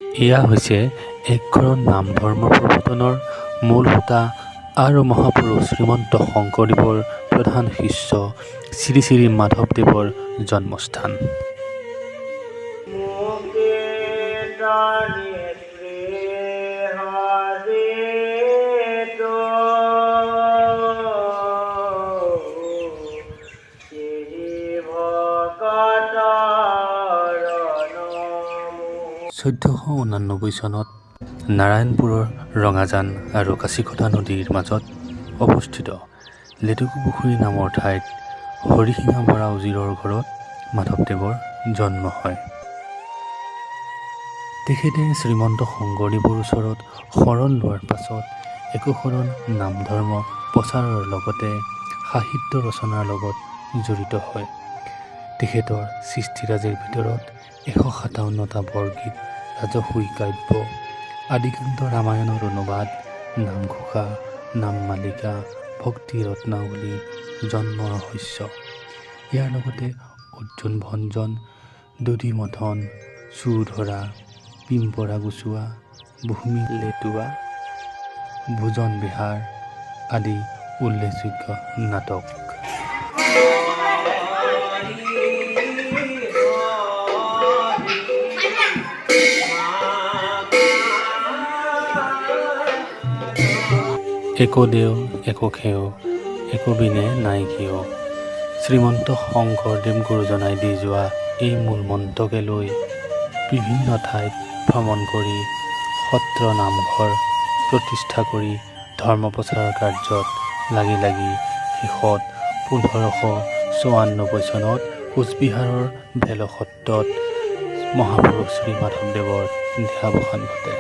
এয়া হৈছে একঘৰৰ নাম ধৰ্ম প্ৰৱৰ্তনৰ মূল হোতা আৰু মহাপুৰুষ শ্ৰীমন্ত শংকৰদেৱৰ প্ৰধান শিষ্য শ্ৰী শ্ৰী মাধৱদেৱৰ জন্মস্থান। (1499) চনত নাৰায়ণপুৰৰ ৰঙাজান আৰু কাছিকটা নদীৰ মাজত অৱস্থিত লেটেকুপুখুৰী নামৰ ঠাইত হৰিশিঙা বৰা উজিৰৰ ঘৰত মাধৱদেৱৰ জন্ম হয়। তেখেতে শ্ৰীমন্ত শংকৰদেৱৰ ওচৰত শৰণ লোৱাৰ পাছত একশৰণ নাম ধৰ্ম প্ৰচাৰৰ লগতে সাহিত্য ৰচনাৰ লগত জড়িত হয়। তেখেতৰ সৃষ্টিৰাজিৰ ভিতৰত ১৫৭টা বৰগীত, ৰাজসুই কাব্য, আদিকান্ত ৰামায়ণৰ অনুবাদ, নামঘোষা, নামমালিকা, ভক্তি ৰত্নাৱলী, জন্ম ৰহস্য, ইয়াৰ লগতে অৰ্জুন ভঞ্জন, দধি মথন, চুৰ ধৰা, পিম্পৰা গুচোৱা, ভূমি লেটোৱা, ভোজন বিহাৰ আদি উল্লেখযোগ্য নাটক। একো দেও একো খেও, একো বিনে নাই কিয়। শ্ৰীমন্ত শংকৰদেৱ গুৰুজনাই দি যোৱা এই মূল মন্ত্ৰকে লৈ বিভিন্ন ঠাইত ভ্ৰমণ কৰি সত্ৰ নামঘৰ প্ৰতিষ্ঠা কৰি ধৰ্ম প্ৰচাৰৰ কাৰ্যত লাগি শেষত ১৫৯৪ চনত কোচবিহাৰৰ ভেল সত্ৰত মহাপুৰুষ শ্ৰী মাধৱদেৱৰ দেহাৱসান ঘটে।